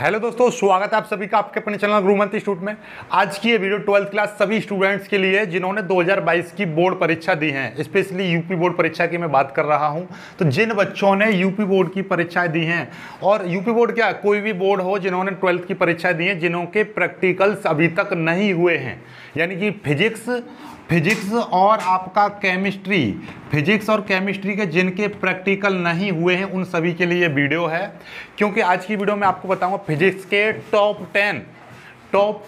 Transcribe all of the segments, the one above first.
Hello दोस्तों, स्वागत है आप सभी का आपके अपने चैनल गुरुमंत्र इंस्टीट्यूट में। आज की ये वीडियो 12th क्लास सभी स्टूडेंट्स के लिए जिन्होंने 2022 की बोर्ड परीक्षा दी है, स्पेशली यूपी बोर्ड परीक्षा की मैं बात कर रहा हूं। तो जिन बच्चों ने यूपी बोर्ड की परीक्षाएं दी हैं, और यूपी बोर्ड क्या कोई भी बोर्ड हो जिन्होंने 12th की परीक्षाएं दी हैं, जिन्हों के प्रैक्टिकल्स अभी तक नहीं हुए हैं, यानी कि फिजिक्स और आपका फिजिक्स और केमिस्ट्री के जिनके प्रैक्टिकल नहीं हुए हैं, उन सभी के लिए वीडियो है। क्योंकि आज की वीडियो में आपको बताऊंगा फिजिक्स के टॉप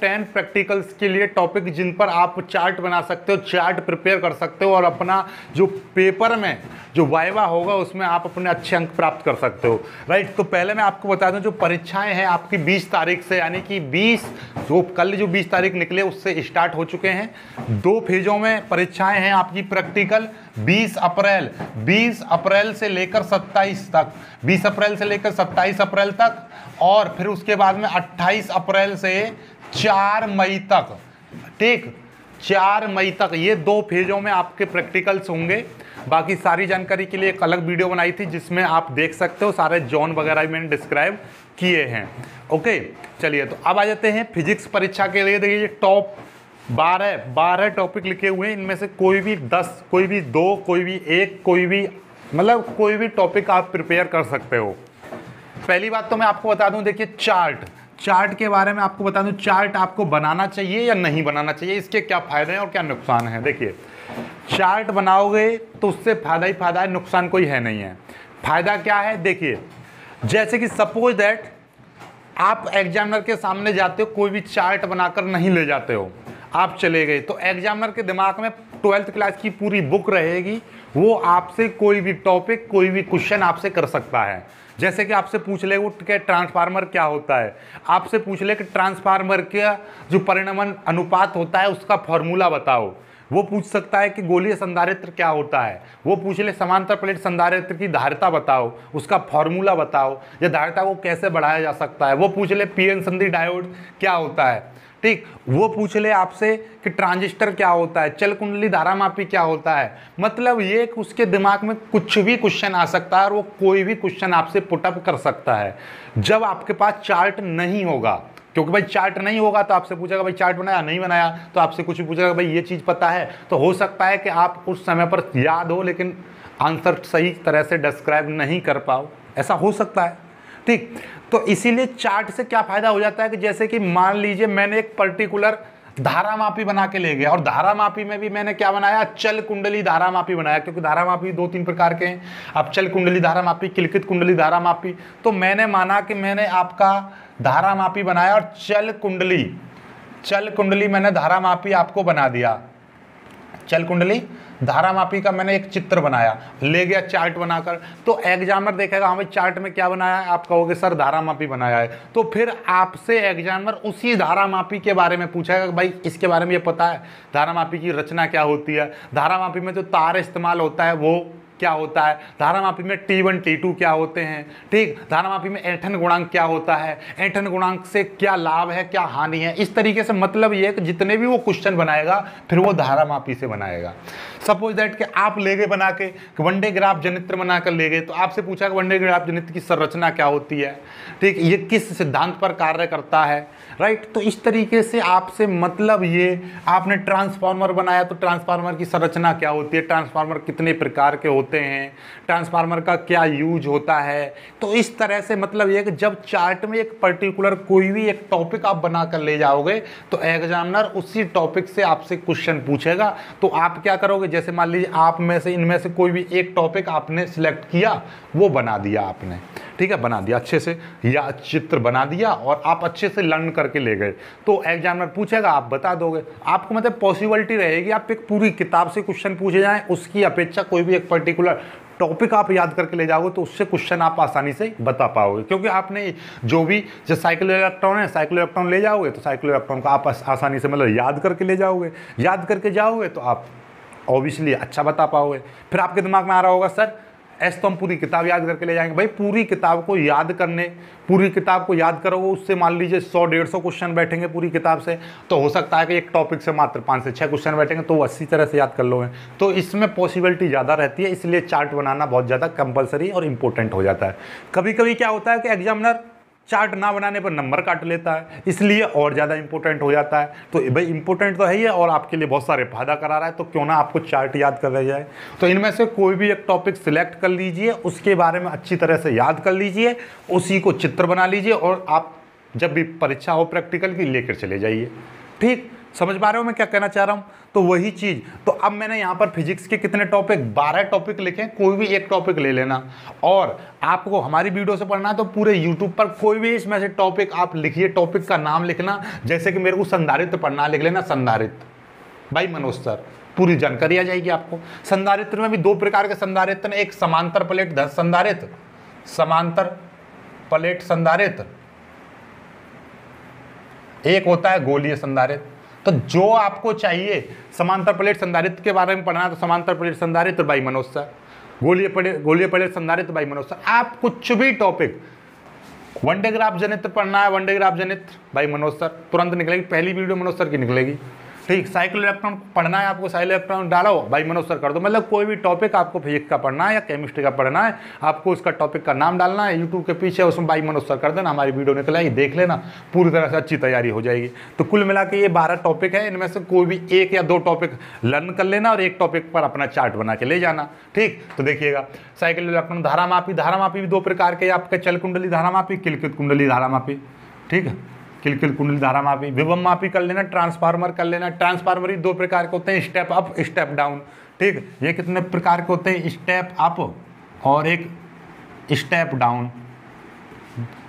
10 प्रैक्टिकल्स के लिए टॉपिक जिन पर आप चार्ट बना सकते हो, चार्ट प्रिपेयर कर सकते हो, और अपना जो पेपर में जो वाइवा होगा उसमें आप अपने अच्छे अंक प्राप्त कर सकते हो। राइट, तो पहले मैं आपको बता दूं, जो परीक्षाएं हैं आपकी 20 तारीख से, यानी कि 20 तारीख निकले उससे स्टार्ट हो चुके हैं। 2 फेजों में परीक्षाएं हैं आपकी प्रैक्टिकल। 20 अप्रैल से लेकर 27 तक, 20 अप्रैल से लेकर 27 अप्रैल तक, और फिर उसके बाद में 28 अप्रैल से 4 मई तक। ठीक, 4 मई तक ये 2 फेजों में आपके प्रैक्टिकल्स होंगे। बाकी सारी जानकारी के लिए एक अलग वीडियो बनाई थी जिसमें आप देख सकते हो, सारे जोन वगैरह भी मैंने डिस्क्राइब किए हैं। ओके, चलिए तो अब आ जाते हैं फिजिक्स परीक्षा के लिए। देखिए टॉप 12 टॉपिक लिखे हुए हैं, इनमें से कोई भी 10, कोई भी 2, कोई भी 1, कोई भी टॉपिक आप प्रिपेयर कर सकते हो। पहली बात तो मैं आपको बता दूं, देखिए चार्ट के बारे में आपको बता दूं, चार्ट आपको बनाना चाहिए या नहीं बनाना चाहिए, इसके क्या फायदे हैं और क्या नुकसान है। देखिए, चार्ट बनाओगे तो उससे फायदा ही फायदा है, नुकसान कोई है नहीं है। फायदा क्या है, देखिए जैसे कि सपोज दैट आप एग्जामिनर के सामने जाते हो, कोई भी चार्ट बनाकर नहीं ले जाते हो, आप चले गए, तो एग्जामिनर के दिमाग में 12th क्लास की पूरी बुक रहेगी। वो आपसे कोई भी टॉपिक, कोई भी क्वेश्चन आपसे कर सकता है। जैसे कि आपसे पूछ ले वो कि ट्रांसफार्मर क्या होता है, आपसे पूछ ले कि ट्रांसफार्मर का जो परिणमन अनुपात होता है उसका फॉर्मूला बताओ। वो पूछ सकता है कि गोलीय संधारित्र क्या होता है, वो पूछ ले समांतर प्लेट संधारित्र की धारिता बताओ, उसका फॉर्मूला बताओ, या धारिता को कैसे बढ़ाया जा सकता है। वो पूछ ले पीएन संधि डायोड क्या होता है। ठीक, वो पूछ ले आपसे कि ट्रांजिस्टर क्या होता है, चल कुंडली धारामापी क्या होता है। मतलब ये कि उसके दिमाग में कुछ भी क्वेश्चन आ सकता है और वो कोई भी क्वेश्चन आपसे पुटअप कर सकता है जब आपके पास चार्ट नहीं होगा। क्योंकि भाई चार्ट नहीं होगा तो आपसे पूछेगा भाई चार्ट बनाया, नहीं बनाया तो आपसे कुछ भी पूछेगा भाई ये चीज़ पता है। तो हो सकता है कि आप उस समय पर याद हो लेकिन आंसर सही तरह से डिस्क्राइब नहीं कर पाओ, ऐसा हो सकता है। ठीक, तो इसीलिए चार्ट से क्या फायदा हो जाता है कि जैसे कि मान लीजिए मैंने एक पर्टिकुलर धारामापी बना के ले गया, और धारामापी में भी मैंने क्या बनाया, चल कुंडली धारामापी बनाया। क्योंकि धारामापी 2-3 प्रकार के हैं, अब चल कुंडली धारामापी, किलकित कुंडली धारामापी। तो मैंने माना कि मैंने आपका धारामापी बनाया और चल कुंडली मैंने धारामापी आपको बना दिया। चल कुंडली धारामापी का मैंने एक चित्र बनाया, ले गया चार्ट बनाकर। तो एग्जामिनर देखेगा हाँ भाई चार्ट में क्या बनाया है, आप कहोगे सर धारामापी बनाया है। तो फिर आपसे एग्जामिनर उसी धारामापी के बारे में पूछेगा कि भाई इसके बारे में ये पता है, धारामापी की रचना क्या होती है, धारामापी में जो तार इस्तेमाल होता है वो क्या होता है, धारामापी में T1 T2 क्या होते हैं। ठीक, धारामापी में ऐंठन गुणांक क्या होता है, ऐंठन गुणांक से क्या लाभ है क्या हानि है। इस तरीके से मतलब ये है कि जितने भी वो क्वेश्चन बनाएगा फिर वो धारामापी से बनाएगा। सपोज दैट कि आप ले गए बना के वनडे ग्राफ जनित्र बनाकर ले गए, तो आपसे पूछा कि वनडे ग्राफ जनित्र की संरचना क्या होती है। ठीक, ये किस सिद्धांत पर कार्य करता है। राइट, तो इस तरीके से आपसे मतलब ये, आपने ट्रांसफार्मर बनाया तो ट्रांसफार्मर की संरचना क्या होती है, ट्रांसफार्मर कितने प्रकार के होते हैं, ट्रांसफार्मर का क्या यूज होता है। तो इस तरह से मतलब ये कि जब चार्ट में एक पर्टिकुलर कोई भी एक टॉपिक आप बना कर ले जाओगे तो एग्जामिनर उसी टॉपिक से आपसे क्वेश्चन पूछेगा। तो आप क्या करोगे, जैसे मान लीजिए आप में से इनमें से कोई भी एक टॉपिक आपने सिलेक्ट किया, वो बना दिया आपने, ठीक है, बना दिया अच्छे से, या चित्र बना दिया और आप अच्छे से लर्न करके ले गए, तो एग्जामिनर पूछेगा आप बता दोगे। आपको मतलब पॉसिबिलिटी रहेगी आप एक पूरी किताब से क्वेश्चन पूछे जाएं, उसकी अपेक्षा कोई भी एक पर्टिकुलर टॉपिक आप याद करके ले जाओगे तो उससे क्वेश्चन आप आसानी से बता पाओगे। क्योंकि आपने जो भी जो साइक्लो इलेक्ट्रॉन है, साइक्लो इलेक्ट्रॉन ले जाओगे तो साइक्लो इलेक्ट्रॉन को आप आसानी से मतलब याद करके ले जाओगे, याद करके जाओगे तो आप ऑब्वियसली अच्छा बता पाओगे। फिर आपके दिमाग में आ रहा होगा सर ऐसे तो हम पूरी किताब याद करके ले जाएंगे। भाई पूरी किताब को याद करोगे, उससे मान लीजिए 100-150 क्वेश्चन बैठेंगे पूरी किताब से, तो हो सकता है कि एक टॉपिक से मात्र 5 से 6 क्वेश्चन बैठेंगे, तो वो 80 तरह से याद कर लोगे। तो इसमें पॉसिबिलिटी ज़्यादा रहती है, इसलिए चार्ट बनाना बहुत ज़्यादा कंपलसरी और इंपॉर्टेंट हो जाता है। कभी कभी क्या होता है कि एग्जामिनर चार्ट ना बनाने पर नंबर काट लेता है, इसलिए और ज़्यादा इंपॉर्टेंट हो जाता है। तो भाई इंपॉर्टेंट तो है ही है और आपके लिए बहुत सारे फायदा करा रहा है, तो क्यों ना आपको चार्ट याद कर रह जाए। तो इनमें से कोई भी एक टॉपिक सिलेक्ट कर लीजिए, उसके बारे में अच्छी तरह से याद कर लीजिए, उसी को चित्र बना लीजिए और आप जब भी परीक्षा हो प्रैक्टिकल की लेकर चले जाइए। ठीक, समझ पा रहे हो मैं क्या कहना चाह रहा हूँ। तो वही चीज़, तो अब मैंने यहाँ पर फिजिक्स के कितने टॉपिक, 12 टॉपिक लिखे, कोई भी एक टॉपिक ले लेना। और आपको हमारी वीडियो से पढ़ना है तो पूरे यूट्यूब पर कोई भी इसमें से टॉपिक आप लिखिए, टॉपिक का नाम लिखना। जैसे कि मेरे को संधारित्र पढ़ना, लिख लेना संधारित्र भाई मनोज सर, पूरी जानकारी आ जाएगी आपको। संधारित्र में भी 2 प्रकार के संधारित्र, एक समांतर प्लेट संधारित्र, समांतर प्लेट संधारित्र, एक होता है गोलीय संधारित्र। तो जो आपको चाहिए समांतर प्लेट संधारित्र के बारे में पढ़ना है तो समांतर प्लेट संधारित्र बाई मनोज सर, गोलीय प्लेट संधारित्र बाई मनोज सर। आप कुछ भी टॉपिक, वनडे ग्राफ जनित्र पढ़ना है, वनडे ग्राफ जनित्र बाई मनोज सर, तुरंत निकलेगी, पहली वीडियो मनोज सर की निकलेगी। ठीक, साइकिल इलेक्ट्रॉन पढ़ना है आपको, साइकिल इलेक्ट्रॉन डालो भाई मनोज सर कर दो। मतलब कोई भी टॉपिक आपको फिजिक्स का पढ़ना है या केमिस्ट्री का पढ़ना है, आपको उसका टॉपिक का नाम डालना है, यूट्यूब के पीछे उसमें भाई मनोज सर कर देना, हमारी वीडियो निकल आएगी, देख लेना, पूरी तरह से अच्छी तैयारी हो जाएगी। तो कुल मिला के ये 12 टॉपिक है, इनमें से कोई भी 1 या 2 टॉपिक लर्न कर लेना और एक टॉपिक पर अपना चार्ट बना के ले जाना। ठीक, तो देखिएगा साइकिल इलेक्ट्रॉन धारामापी, धारामापी भी 2 प्रकार के, आपके चल कुंडली धारामापी, किलकित कुंडली धारामापी। ठीक है, किलकिल कुंडली धारामापी, विभव मापी कर लेना, ट्रांसफार्मर कर लेना। ट्रांसफार्मर ही 2 प्रकार के होते हैं, स्टेप अप स्टेप डाउन। ठीक, ये कितने प्रकार के होते हैं, स्टेप अप और एक स्टेप डाउन।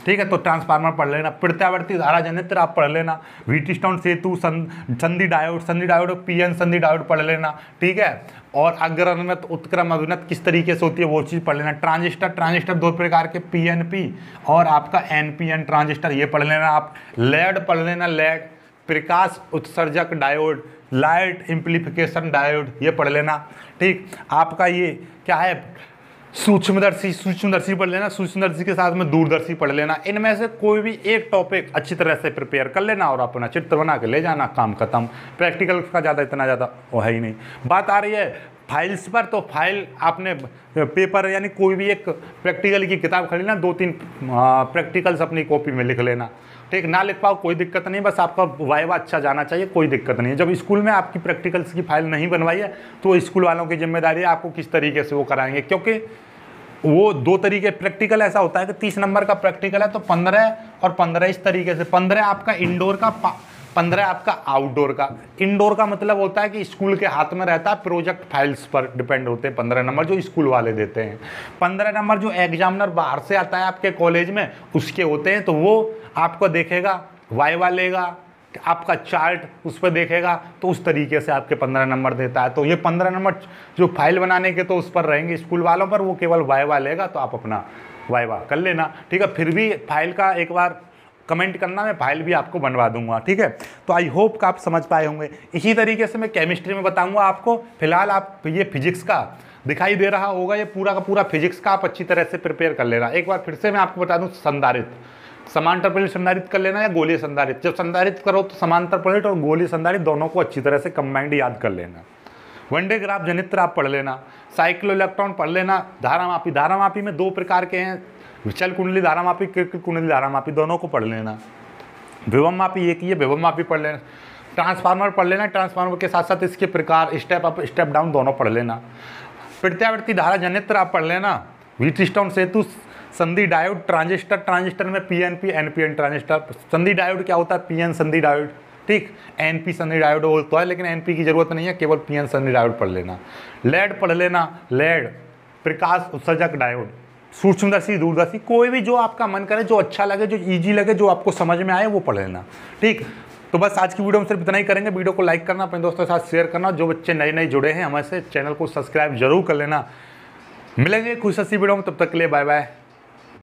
ठीक है, तो ट्रांसफार्मर पढ़ लेना। प्रत्यावर्ती धारा जनित्र आप पढ़ लेना, व्हीटस्टोन सेतु, संधि डायोड, पीएन संधि डायोड पढ़ लेना। ठीक है, और अग्रनत उत्क्रम अभिनत किस तरीके से होती है वो चीज़ पढ़ लेना। ट्रांजिस्टर 2 प्रकार के, पीएनपी और आपका एनपीएन ट्रांजिस्टर, ये पढ़ लेना आप। लेड पढ़ लेना, लेड प्रकाश उत्सर्जक डायोड, लाइट एम्प्लीफिकेशन डायोड, ये पढ़ लेना। ठीक, आपका ये क्या है, सूक्ष्मदर्शी पढ़ लेना, सूक्ष्मदर्शी के साथ में दूरदर्शी पढ़ लेना। इनमें से कोई भी एक टॉपिक अच्छी तरह से प्रिपेयर कर लेना और अपना चित्र बना के ले जाना, काम खत्म। प्रैक्टिकल का इतना ज़्यादा वो है ही नहीं। बात आ रही है फाइल्स पर, तो फाइल आपने पेपर यानी कोई भी एक प्रैक्टिकल की किताब खरीदना, 2-3 प्रैक्टिकल्स अपनी कॉपी में लिख लेना। ठीक, ना लिख पाओ कोई दिक्कत नहीं, बस आपका वाइवा अच्छा जाना चाहिए, कोई दिक्कत नहीं है। जब स्कूल में आपकी प्रैक्टिकल्स की फाइल नहीं बनवाई है तो स्कूल वालों की जिम्मेदारी है आपको किस तरीके से वो कराएंगे, क्योंकि वो 2 तरीके प्रैक्टिकल ऐसा होता है कि 30 नंबर का प्रैक्टिकल है तो 15 और 15 इस तरीके से, 15 आपका इंडोर का, 15 आपका आउटडोर का। इंडोर का मतलब होता है कि स्कूल के हाथ में रहता है, प्रोजेक्ट फाइल्स पर डिपेंड होते हैं 15 नंबर जो स्कूल वाले देते हैं। 15 नंबर जो एग्जामिनर बाहर से आता है आपके कॉलेज में उसके होते हैं, तो वो आपको देखेगा, वाइवा लेगा, आपका चार्ट उस पर देखेगा, तो उस तरीके से आपके 15 नंबर देता है। तो ये 15 नंबर जो फाइल बनाने के तो उस पर रहेंगे स्कूल वालों पर, वो केवल वाइवा लेगा, तो आप अपना वाइवा कर लेना। ठीक है, फिर भी फाइल का एक बार कमेंट करना, मैं फाइल भी आपको बनवा दूंगा। ठीक है, तो आई होप कि आप समझ पाए होंगे। इसी तरीके से मैं केमिस्ट्री में बताऊंगा आपको। फिलहाल आप ये फिजिक्स का दिखाई दे रहा होगा, ये पूरा का पूरा फिजिक्स का आप अच्छी तरह से प्रिपेयर कर लेना। एक बार फिर से मैं आपको बता दूं, संधारित्र, समांतर प्लेट संधारित्र कर लेना या गोलीय संधारित्र। जब संधारित्र करो तो समांतर प्लेट और गोलीय संधारित्र दोनों को अच्छी तरह से कंबाइंड याद कर लेना। वनडे ग्राफ जनित्र आप पढ़ लेना, साइक्लो इलेक्ट्रॉन पढ़ लेना। धारामापी, धारामापी में 2 प्रकार के हैं, चल कुंडली धारामापी, किरकिट कुंडली धारामापी, दोनों को पढ़ लेना। विभव मापी एक ही है, विभव मापी पढ़ लेना। ट्रांसफार्मर पढ़ लेना, ट्रांसफार्मर के साथ साथ इसके प्रकार, स्टेप अप स्टेप डाउन दोनों पढ़ लेना। प्रत्यावर्ती धारा जनित्र आप पढ़ लेना, व्हीटस्टोन सेतु, संधि डायोड, ट्रांजिस्टर, ट्रांजिस्टर में पीएनपी एनपीएन ट्रांजिस्टर। संधि डायोड क्या होता है, पीएन संधि डायोड। ठीक, एनपी संधि डायोड बोलता है, लेकिन एनपी की जरूरत नहीं है, केवल पीएन संधि डायोड पढ़ लेना। लेड पढ़ लेना, लेड प्रकाश उत्सर्जक डायोड। सूक्ष्मदर्शी, दूरदर्शी, कोई भी जो आपका मन करे, जो अच्छा लगे, जो ईजी लगे, जो आपको समझ में आए वो पढ़ लेना। ठीक, तो बस आज की वीडियो में सिर्फ इतना ही करेंगे। वीडियो को लाइक करना, अपने दोस्तों के साथ शेयर करना। जो बच्चे नए जुड़े हैं हमारे से, चैनल को सब्सक्राइब जरूर कर लेना। मिलेंगे कुछ अच्छी वीडियो में, तब तक के लिए बाय बाय।